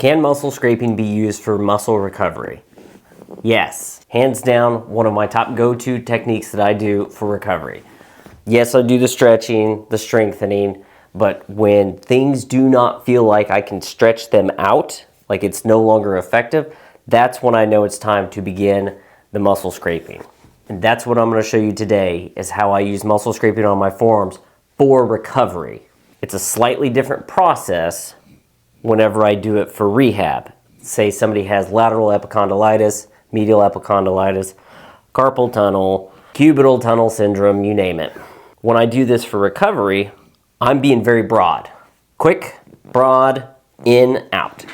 Can muscle scraping be used for muscle recovery? Yes, hands down, one of my top go-to techniques that I do for recovery. Yes, I do the stretching, the strengthening, but when things do not feel like I can stretch them out, like it's no longer effective, that's when I know it's time to begin the muscle scraping. And that's what I'm going to show you today, is how I use muscle scraping on my forearms for recovery. It's a slightly different process whenever I do it for rehab. Say somebody has lateral epicondylitis, medial epicondylitis, carpal tunnel, cubital tunnel syndrome, you name it. When I do this for recovery, I'm being very broad. Quick, broad, in, out.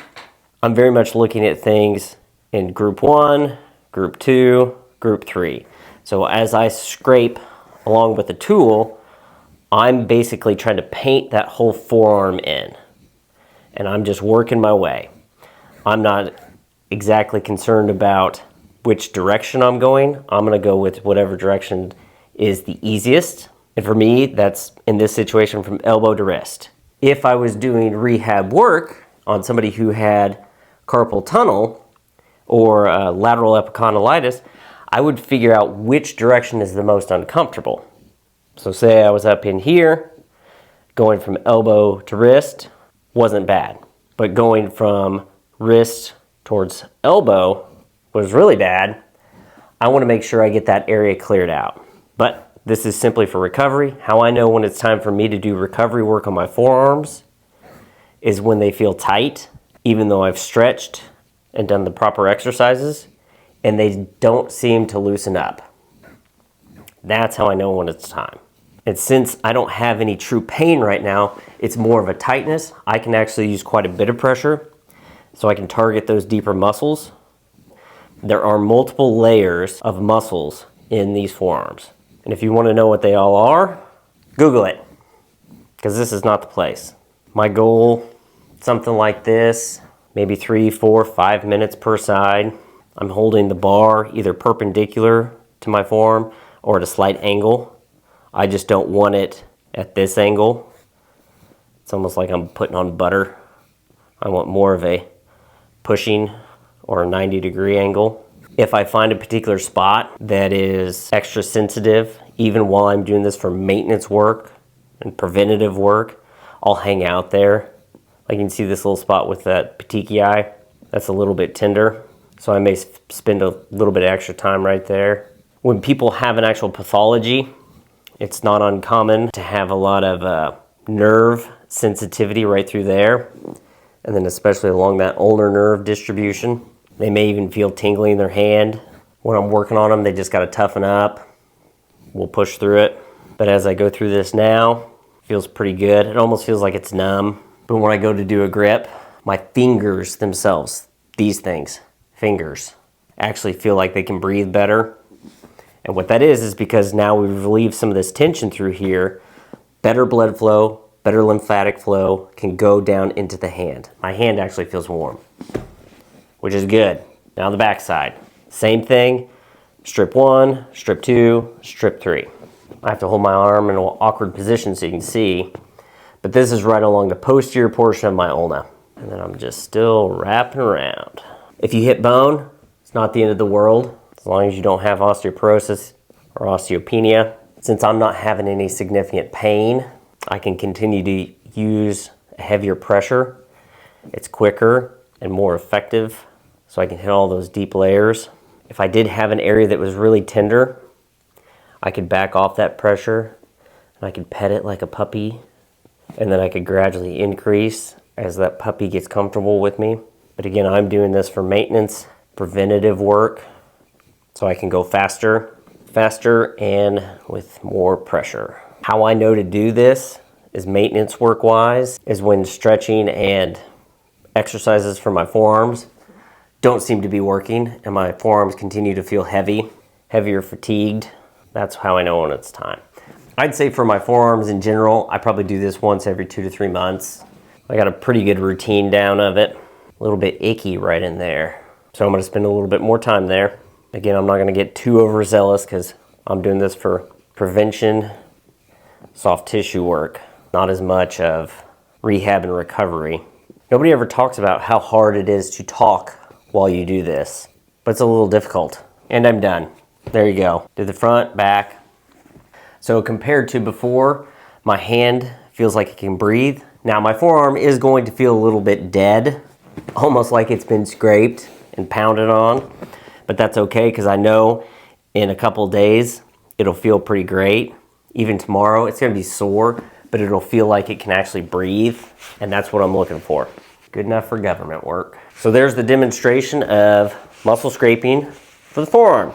I'm very much looking at things in group 1, group 2, group 3. So as I scrape along with the tool, I'm basically trying to paint that whole forearm in. And I'm just working my way. I'm not exactly concerned about which direction I'm going. I'm going to go with whatever direction is the easiest. And for me, that's in this situation from elbow to wrist. If I was doing rehab work on somebody who had carpal tunnel or lateral epicondylitis, I would figure out which direction is the most uncomfortable. So say I was up in here, going from elbow to wrist wasn't bad. But going from wrist towards elbow was really bad. I want to make sure I get that area cleared out. But this is simply for recovery. How I know when it's time for me to do recovery work on my forearms is when they feel tight, even though I've stretched and done the proper exercises, and they don't seem to loosen up. That's how I know when it's time. And since I don't have any true pain right now, it's more of a tightness. I can actually use quite a bit of pressure so I can target those deeper muscles. There are multiple layers of muscles in these forearms. And if you want to know what they all are, Google it, because this is not the place. My goal, something like this, maybe 3, 4, 5 minutes per side. I'm holding the bar either perpendicular to my forearm or at a slight angle. I just don't want it at this angle. It's almost like I'm putting on butter. I want more of a pushing or a 90-degree angle. If I find a particular spot that is extra sensitive, even while I'm doing this for maintenance work and preventative work, I'll hang out there. Like you can see this little spot with that petechiae, that's a little bit tender. So I may spend a little bit of extra time right there. When people have an actual pathology, it's not uncommon to have a lot of nerve sensitivity right through there, and then especially along that ulnar nerve distribution. They may even feel tingling in their hand. When I'm working on them, they just got to toughen up. We'll push through it. But as I go through this now, it feels pretty good. It almost feels like it's numb. But when I go to do a grip, my fingers themselves, these things, fingers, actually feel like they can breathe better. And what that is because now we've relieved some of this tension through here. Better blood flow, better lymphatic flow can go down into the hand. My hand actually feels warm, which is good. Now the back side. Same thing, strip 1, strip 2, strip 3. I have to hold my arm in an awkward position so you can see, but this is right along the posterior portion of my ulna. And then I'm just still wrapping around. If you hit bone, it's not the end of the world. As long as you don't have osteoporosis or osteopenia. Since I'm not having any significant pain, I can continue to use a heavier pressure. It's quicker and more effective, so I can hit all those deep layers. If I did have an area that was really tender, I could back off that pressure and I could pet it like a puppy, and then I could gradually increase as that puppy gets comfortable with me. But again, I'm doing this for maintenance, preventative work, so I can go faster and with more pressure. How I know to do this is maintenance work-wise is when stretching and exercises for my forearms don't seem to be working and my forearms continue to feel heavier fatigued. That's how I know when it's time. I'd say for my forearms in general, I probably do this once every 2 to 3 months. I got a pretty good routine down of it. A little bit icky right in there. So I'm gonna spend a little bit more time there. Again, I'm not going to get too overzealous because I'm doing this for prevention, soft tissue work, not as much of rehab and recovery. Nobody ever talks about how hard it is to talk while you do this, but it's a little difficult. And I'm done. There you go. Did the front, back. So compared to before, my hand feels like it can breathe. Now my forearm is going to feel a little bit dead, almost like it's been scraped and pounded on, but that's okay because I know in a couple days it'll feel pretty great. Even tomorrow, it's gonna be sore, but it'll feel like it can actually breathe, and that's what I'm looking for. Good enough for government work. So there's the demonstration of muscle scraping for the forearm.